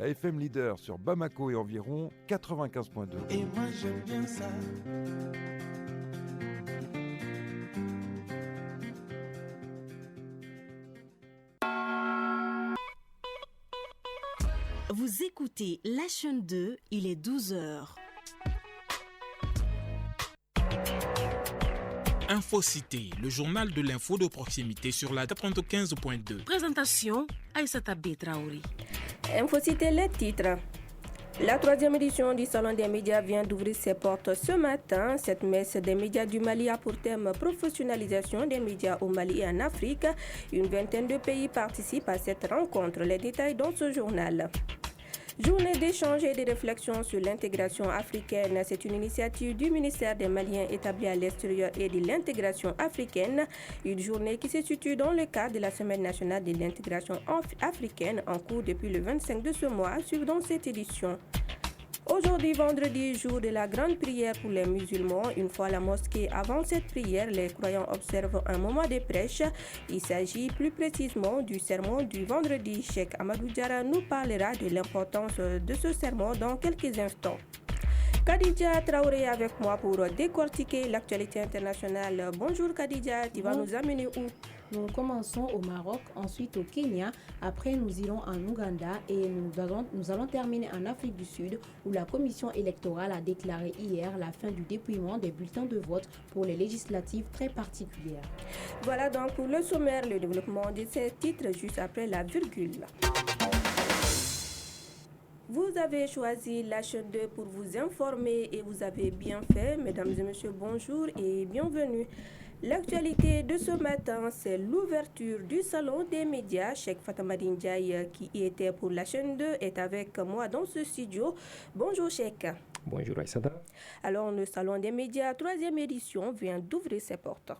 FM leader sur Bamako et environ 95.2. Et moi j'aime bien ça. Vous écoutez la chaîne 2, il est 12h. Infocité, le journal de l'info de proximité sur la 95.2. Présentation, Aïssata B. Traoré. Infocité, les titres. La 3e édition du Salon des médias vient d'ouvrir ses portes ce matin. Cette messe des médias du Mali a pour thème professionnalisation des médias au Mali et en Afrique. Une vingtaine de pays participent à cette rencontre. Les détails dans ce journal. Journée d'échange et de réflexion sur l'intégration africaine. C'est une initiative du ministère des Maliens établi à l'extérieur et de l'intégration africaine. Une journée qui se situe dans le cadre de la Semaine nationale de l'intégration africaine en cours depuis le 25 de ce mois, à suivre dans cette édition. Aujourd'hui, vendredi, jour de la grande prière pour les musulmans. Une fois à la mosquée, avant cette prière, les croyants observent un moment de prêche. Il s'agit plus précisément du sermon du vendredi. Cheikh Amadou Diarra nous parlera de l'importance de ce sermon dans quelques instants. Khadija Traoré est avec moi pour décortiquer l'actualité internationale. Bonjour Khadija, tu vas nous amener où? Nous commençons au Maroc, ensuite au Kenya, après nous irons en Ouganda et nous allons terminer en Afrique du Sud où la commission électorale a déclaré hier la fin du dépouillement des bulletins de vote pour les législatives très particulières. Voilà donc pour le sommaire, le développement de ces titres juste après la virgule. Vous avez choisi la chaîne 2 pour vous informer et vous avez bien fait. Mesdames et messieurs, bonjour et bienvenue. L'actualité de ce matin, c'est l'ouverture du Salon des médias. Cheikh Fatamadi Ndiaye, qui y était pour la chaîne 2, est avec moi dans ce studio. Bonjour Cheikh. Bonjour Aïssata. Alors, le Salon des médias, 3e édition, vient d'ouvrir ses portes.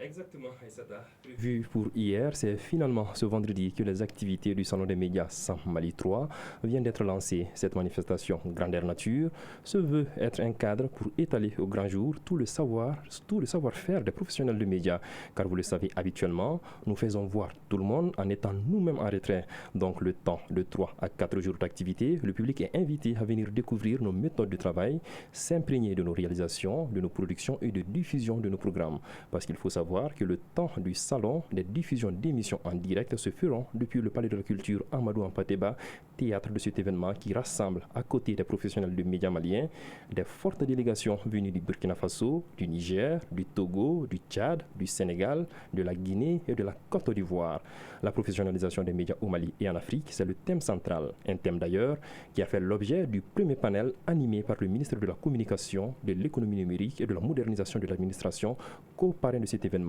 Exactement, Aïssata. Vu pour hier, c'est finalement ce vendredi que les activités du Salon des médias Sam Mali 3 viennent d'être lancées. Cette manifestation grandeur nature se veut être un cadre pour étaler au grand jour tout le savoir-faire des professionnels de médias. Car vous le savez, habituellement, nous faisons voir tout le monde en étant nous-mêmes en retrait. Donc le temps de 3 à 4 jours d'activité, le public est invité à venir découvrir nos méthodes de travail, s'imprégner de nos réalisations, de nos productions et de diffusion de nos programmes. Parce qu'il faut savoir que le temps du salon, des diffusions d'émissions en direct se feront depuis le Palais de la Culture Amadou Hampâté-Bâ, théâtre de cet événement qui rassemble à côté des professionnels de médias maliens des fortes délégations venues du Burkina Faso, du Niger, du Togo, du Tchad, du Sénégal, de la Guinée et de la Côte d'Ivoire. La professionnalisation des médias au Mali et en Afrique, c'est le thème central. Un thème d'ailleurs qui a fait l'objet du premier panel animé par le ministre de la Communication, de l'Économie numérique et de la modernisation de l'administration, co-parrain de cet événement.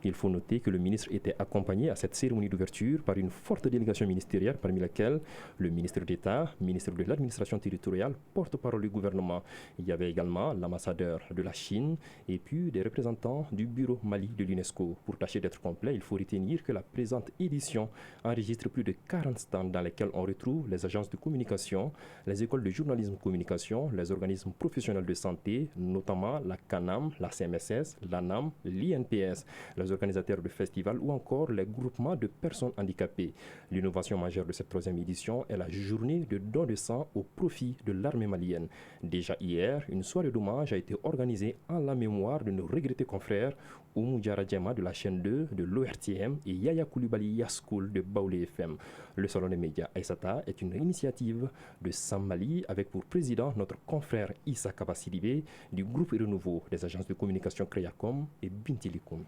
Il faut noter que le ministre était accompagné à cette cérémonie d'ouverture par une forte délégation ministérielle, parmi laquelle le ministre d'État, ministre de l'administration territoriale, porte-parole du gouvernement. Il y avait également l'ambassadeur de la Chine et puis des représentants du bureau Mali de l'UNESCO. Pour tâcher d'être complet, il faut retenir que la présente édition enregistre plus de 40 stands dans lesquels on retrouve les agences de communication, les écoles de journalisme communication, les organismes professionnels de santé, notamment la CANAM, la CMSS, l'ANAM, l'INPS, les organisateurs de festivals ou encore les groupements de personnes handicapées. L'innovation majeure de cette 3e édition est la journée de don de sang au profit de l'armée malienne. Déjà hier, une soirée d'hommage a été organisée en la mémoire de nos regrettés confrères Oumou Diarra Djema de la chaîne 2 de l'ORTM et Yaya Koulibaly Yaskoul de Baoulé FM. Le Salon des médias Aïssata est une initiative de Sam Mali avec pour président notre confrère Issa Kabasidibé du groupe Renouveau des agences de communication Créacom et Bintilikoum.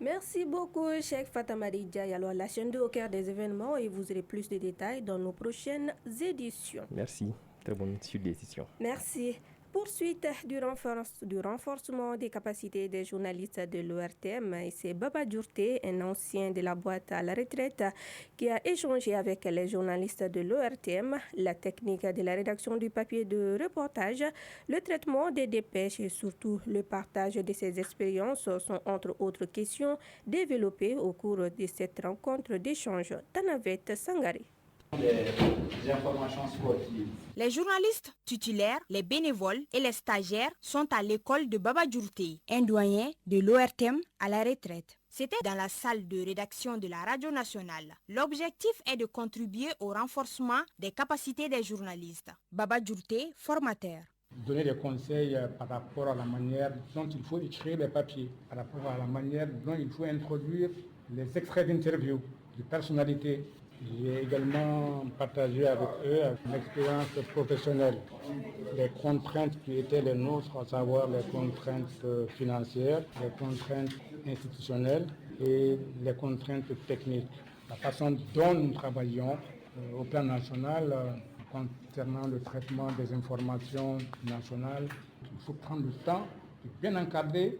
Merci beaucoup, Cheikh Fatamadi Ndiaye. Alors, la chaîne 2 au cœur des événements et vous aurez plus de détails dans nos prochaines éditions. Merci. Très bonne suite d'édition. Merci. Poursuite du renforcement des capacités des journalistes de l'ORTM. Et c'est Baba Djourté, un ancien de la boîte à la retraite, qui a échangé avec les journalistes de l'ORTM, la technique de la rédaction du papier de reportage, le traitement des dépêches et surtout le partage de ses expériences sont entre autres questions développées au cours de cette rencontre d'échange. Tanavet Sangari. Les informations sportives. Les journalistes titulaires, les bénévoles et les stagiaires sont à l'école de Baba Djourté, un doyen de l'ORTM à la retraite. C'était dans la salle de rédaction de la radio nationale. L'objectif est de contribuer au renforcement des capacités des journalistes. Baba Djourté, formateur. Donner des conseils par rapport à la manière dont il faut écrire les papiers, par rapport à la manière dont il faut introduire les extraits d'interviews de personnalités. J'ai également partagé avec eux une expérience professionnelle, les contraintes qui étaient les nôtres, à savoir les contraintes financières, les contraintes institutionnelles et les contraintes techniques. La façon dont nous travaillons au plan national concernant le traitement des informations nationales, il faut prendre le temps de bien encadrer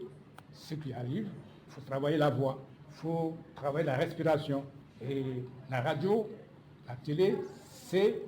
ce qui arrive. Il faut travailler la voix, il faut travailler la respiration. Et la radio, la télé, c'est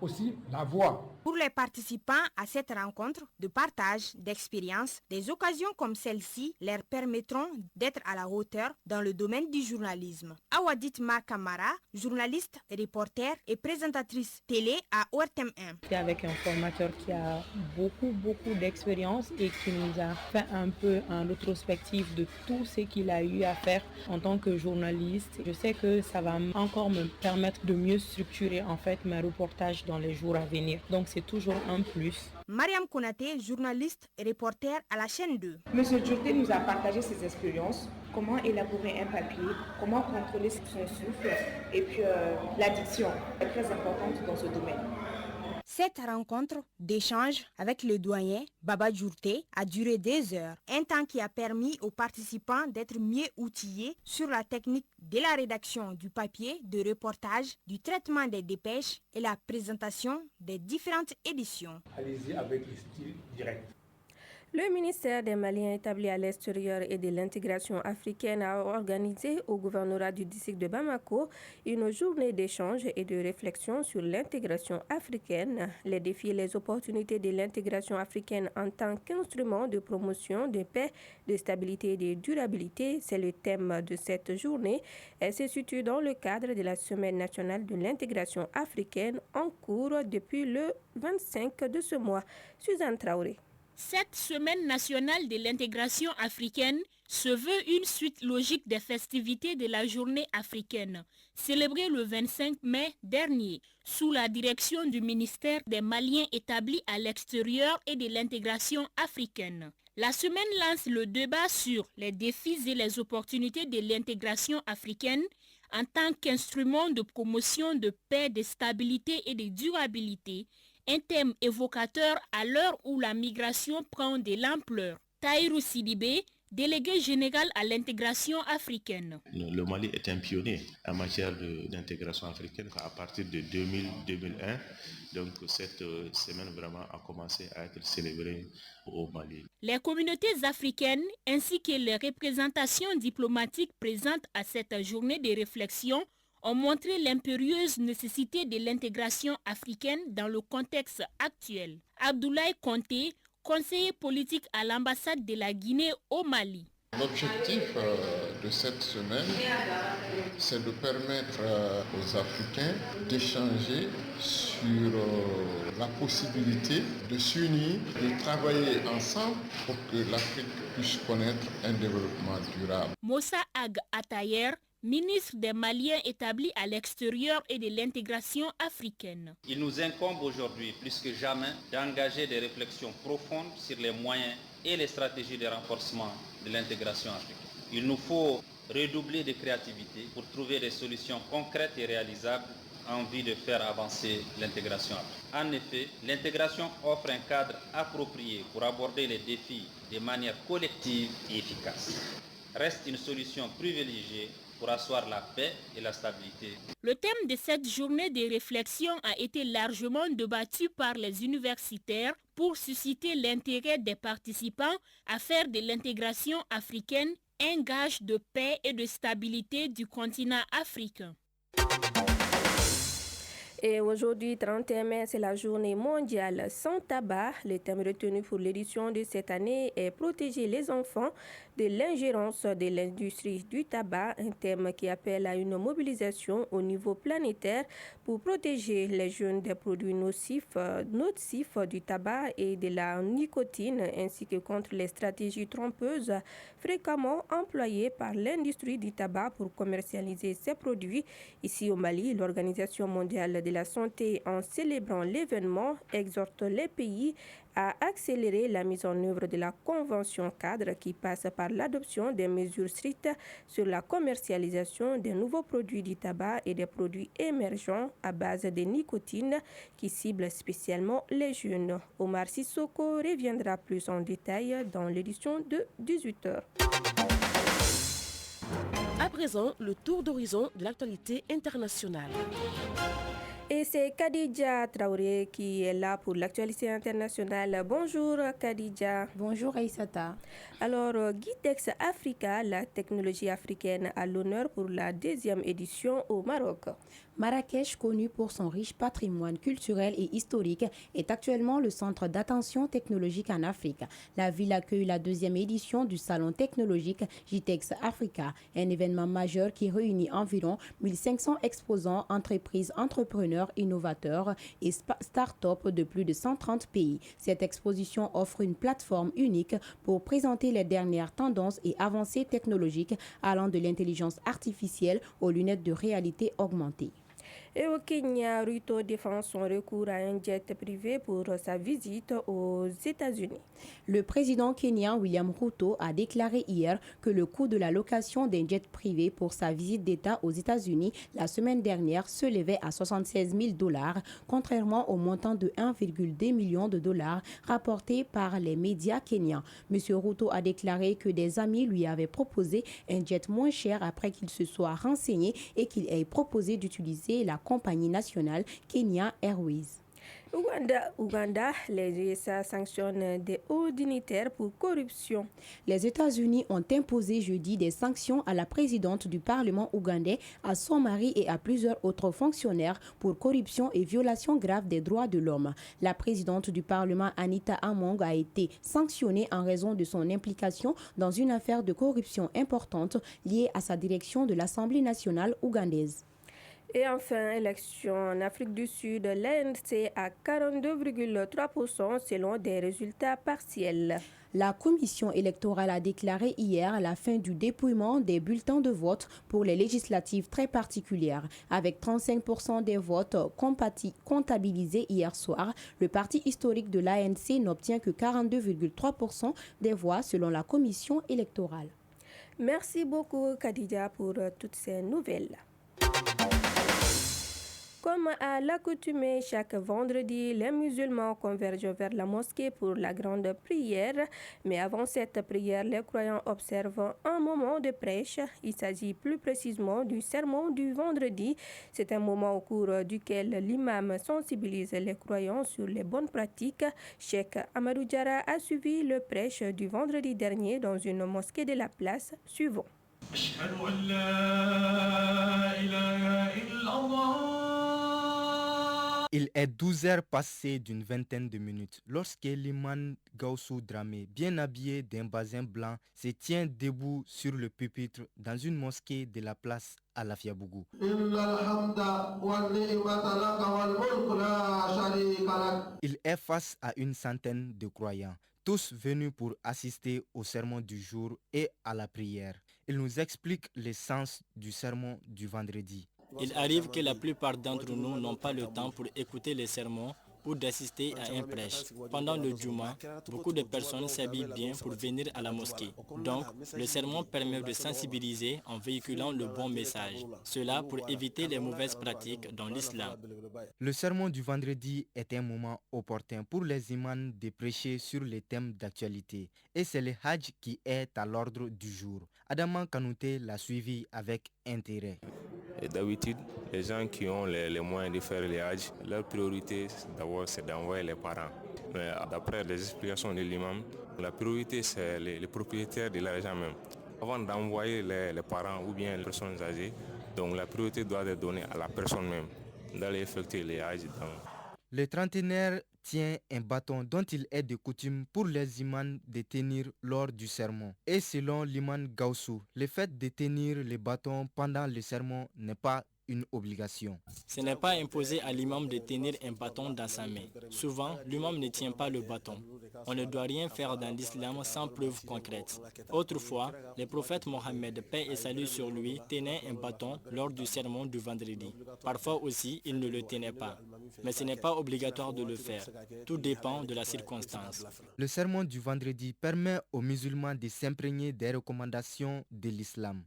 aussi la voix. Pour les participants à cette rencontre de partage d'expériences, des occasions comme celle-ci leur permettront d'être à la hauteur dans le domaine du journalisme. Awadit Makamara, journaliste, reporter et présentatrice télé à ORTM 1. C'est avec un formateur qui a beaucoup d'expérience et qui nous a fait un peu en rétrospective de tout ce qu'il a eu à faire en tant que journaliste. Je sais que ça va encore me permettre de mieux structurer en fait mes reportages dans les jours à venir. Donc c'est toujours un plus. Mariam Konaté, journaliste et reporter à la chaîne 2. Monsieur Djourté nous a partagé ses expériences, comment élaborer un papier, comment contrôler son souffle et puis l'addiction est très importante dans ce domaine. Cette rencontre d'échange avec le doyen Baba Djourté a duré 2 heures, un temps qui a permis aux participants d'être mieux outillés sur la technique de la rédaction du papier, de reportage, du traitement des dépêches et la présentation des différentes éditions. Allez-y avec le style direct. Le ministère des Maliens établis à l'extérieur et de l'intégration africaine a organisé au gouvernorat du district de Bamako une journée d'échange et de réflexion sur l'intégration africaine, les défis et les opportunités de l'intégration africaine en tant qu'instrument de promotion de paix, de stabilité et de durabilité. C'est le thème de cette journée. Elle se situe dans le cadre de la Semaine nationale de l'intégration africaine en cours depuis le 25 de ce mois. Suzanne Traoré. Cette semaine nationale de l'intégration africaine se veut une suite logique des festivités de la journée africaine, célébrée le 25 mai dernier, sous la direction du ministère des Maliens établis à l'extérieur et de l'intégration africaine. La semaine lance le débat sur les défis et les opportunités de l'intégration africaine en tant qu'instrument de promotion de paix, de stabilité et de durabilité, un thème évocateur à l'heure où la migration prend de l'ampleur. Tahirou Sidibé, délégué général à l'intégration africaine. Le Mali est un pionnier en matière d'intégration africaine à partir de 2000-2001. Donc cette semaine vraiment a commencé à être célébrée au Mali. Les communautés africaines ainsi que les représentations diplomatiques présentes à cette journée de réflexion ont montré l'impérieuse nécessité de l'intégration africaine dans le contexte actuel. Abdoulaye Conté, conseiller politique à l'ambassade de la Guinée au Mali. L'objectif de cette semaine, c'est de permettre aux Africains d'échanger sur la possibilité de s'unir, de travailler ensemble pour que l'Afrique puisse connaître un développement durable. Moussa Ag Atayer, ministre des Maliens établis à l'extérieur et de l'intégration africaine. Il nous incombe aujourd'hui, plus que jamais, d'engager des réflexions profondes sur les moyens et les stratégies de renforcement de l'intégration africaine. Il nous faut redoubler de créativité pour trouver des solutions concrètes et réalisables en vue de faire avancer l'intégration africaine. En effet, l'intégration offre un cadre approprié pour aborder les défis de manière collective et efficace. Reste une solution privilégiée pour asseoir la paix et la stabilité. Le thème de cette journée de réflexion a été largement débattu par les universitaires pour susciter l'intérêt des participants à faire de l'intégration africaine un gage de paix et de stabilité du continent africain. Et aujourd'hui, 31 mai, c'est la journée mondiale sans tabac. Le thème retenu pour l'édition de cette année est protéger les enfants de l'ingérence de l'industrie du tabac, un thème qui appelle à une mobilisation au niveau planétaire pour protéger les jeunes des produits nocifs du tabac et de la nicotine, ainsi que contre les stratégies trompeuses fréquemment employées par l'industrie du tabac pour commercialiser ces produits. Ici au Mali, l'Organisation mondiale de la santé, en célébrant l'événement, exhorte les pays à accélérer la mise en œuvre de la Convention cadre qui passe par l'adoption des mesures strictes sur la commercialisation des nouveaux produits du tabac et des produits émergents à base de nicotine qui ciblent spécialement les jeunes. Omar Sissoko reviendra plus en détail dans l'édition de 18h. À présent, le tour d'horizon de l'actualité internationale. Et c'est Khadija Traoré qui est là pour l'actualité internationale. Bonjour Khadija. Bonjour Aïssata. Alors, Guitex Africa, la technologie africaine, à l'honneur pour la 2e édition au Maroc. Marrakech, connu pour son riche patrimoine culturel et historique, est actuellement le centre d'attention technologique en Afrique. La ville accueille la 2e édition du salon technologique Guitex Africa, un événement majeur qui réunit environ 1500 exposants, entreprises, entrepreneurs, innovateurs et start-up de plus de 130 pays. Cette exposition offre une plateforme unique pour présenter les dernières tendances et avancées technologiques allant de l'intelligence artificielle aux lunettes de réalité augmentée. Et au Kenya, Ruto défend son recours à un jet privé pour sa visite aux États-Unis. Le président kenyan William Ruto a déclaré hier que le coût de la location d'un jet privé pour sa visite d'État aux États-Unis la semaine dernière s'élevait à $76,000, contrairement au montant de 1,2 million de dollars rapporté par les médias kenyans. M. Ruto a déclaré que des amis lui avaient proposé un jet moins cher après qu'il se soit renseigné et qu'il ait proposé d'utiliser la compagnie nationale Kenya Airways. Ouganda, les USA sanctionnent des hauts dignitaires pour corruption. Les États-Unis ont imposé jeudi des sanctions à la présidente du Parlement ougandais, à son mari et à plusieurs autres fonctionnaires pour corruption et violation grave des droits de l'homme. La présidente du Parlement, Anita Among, a été sanctionnée en raison de son implication dans une affaire de corruption importante liée à sa direction de l'Assemblée nationale ougandaise. Et enfin, élection en Afrique du Sud, l'ANC à 42,3% selon des résultats partiels. La commission électorale a déclaré hier la fin du dépouillement des bulletins de vote pour les législatives très particulières. Avec 35% des votes comptabilisés hier soir, le parti historique de l'ANC n'obtient que 42,3% des voix selon la commission électorale. Merci beaucoup Khadija pour toutes ces nouvelles. Comme à l'accoutumée, chaque vendredi, les musulmans convergent vers la mosquée pour la grande prière. Mais avant cette prière, les croyants observent un moment de prêche. Il s'agit plus précisément du sermon du vendredi. C'est un moment au cours duquel l'imam sensibilise les croyants sur les bonnes pratiques. Cheikh Amadou Diarra a suivi le prêche du vendredi dernier dans une mosquée de la place. Suivons. Il est 12h passées d'une vingtaine de minutes lorsque l'imam Gaussou Dramé, bien habillé d'un basin blanc, se tient debout sur le pupitre dans une mosquée de la place Alafiabougou. Il est face à une centaine de croyants, tous venus pour assister au sermon du jour et à la prière. Il nous explique le sens du sermon du vendredi. Il arrive que la plupart d'entre nous n'ont pas le temps pour écouter les sermons ou d'assister à un prêche. Pendant le Juma, beaucoup de personnes s'habillent bien pour venir à la mosquée. Donc, le sermon permet de sensibiliser en véhiculant le bon message. Cela pour éviter les mauvaises pratiques dans l'islam. Le sermon du vendredi est un moment opportun pour les imams de prêcher sur les thèmes d'actualité. Et c'est le Hajj qui est à l'ordre du jour. Adama Kanouté l'a suivi avec intérêt. Et d'habitude, les gens qui ont les moyens de faire les Hajj, leur priorité d'abord c'est d'envoyer les parents. Mais d'après les explications de l'imam, la priorité c'est les propriétaires de l'argent même. Avant d'envoyer les parents ou bien les personnes âgées, donc la priorité doit être donnée à la personne même d'aller effectuer les Hajj. Le trentenaire tient un bâton dont il est de coutume pour les imams de tenir lors du sermon. Et selon l'imam Gaussou, le fait de tenir le bâton pendant le sermon n'est pas une obligation. Ce n'est pas imposé à l'imam de tenir un bâton dans sa main. Souvent, l'imam ne tient pas le bâton. On ne doit rien faire dans l'islam sans preuve concrète. Autrefois, le prophète Mohammed, paix et salut sur lui, tenait un bâton lors du sermon du vendredi. Parfois aussi, il ne le tenait pas. Mais ce n'est pas obligatoire de le faire. Tout dépend de la circonstance. Le sermon du vendredi permet aux musulmans de s'imprégner des recommandations de l'islam.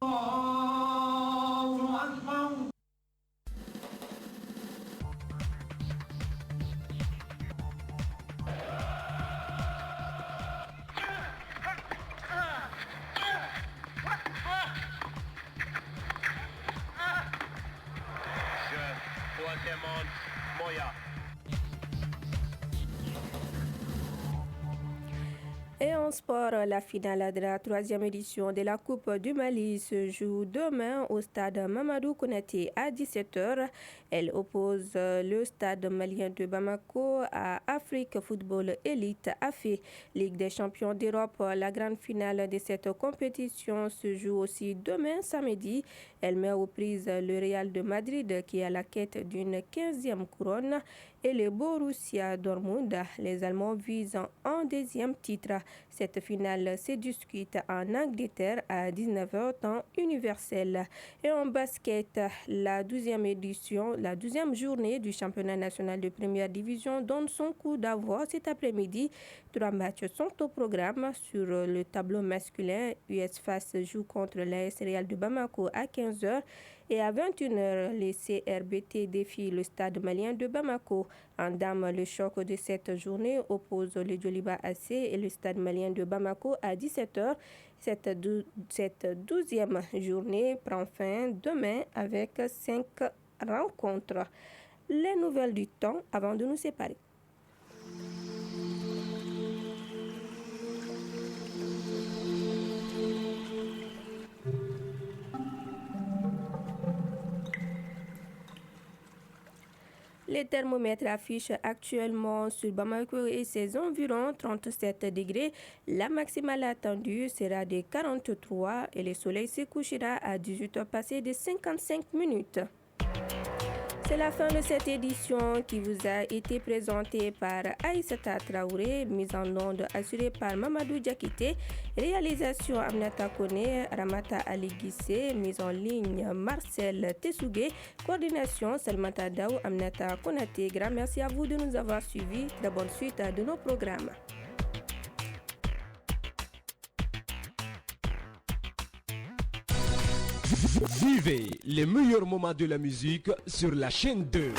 Et en sport, la finale de la 3e édition de la Coupe du Mali se joue demain au stade Mamadou Konaté à 17h. Elle oppose le stade malien de Bamako à Afrique Football Elite AFE, Ligue des champions d'Europe. La grande finale de cette compétition se joue aussi demain samedi. Elle met aux prises le Real de Madrid qui est à la quête d'une 15e couronne et le Borussia Dortmund. Les Allemands visent un 2e titre. Cette finale se discute en Angleterre à 19h temps universel. Et en basket, la 12e journée du championnat national de première division donne son coup d'envoi cet après-midi. 3 matchs sont au programme. Sur le tableau masculin, US FAS joue contre l'AS Real de Bamako à 15h. Et à 21h, le CRBT défie le stade malien de Bamako. En dames, le choc de cette journée oppose le Djoliba AC et le stade malien de Bamako à 17h. Cette 12e journée prend fin demain avec 5 rencontres. Les nouvelles du temps avant de nous séparer. Les thermomètres affichent actuellement sur Bamako et ses environs 37 degrés. La maximale attendue sera de 43 et le soleil se couchera à 18h passées de 55 minutes. C'est la fin de cette édition qui vous a été présentée par Aïssata Traoré, mise en onde assurée par Mamadou Diakité, réalisation Aminata Kone, Ramata Ali Guissé, mise en ligne Marcel Tessougué, coordination Salmata Daou, Aminata Konaté. Grand merci à vous de nous avoir suivis. Très bonne suite de nos programmes. Vivez les meilleurs moments de la musique sur la chaîne 2.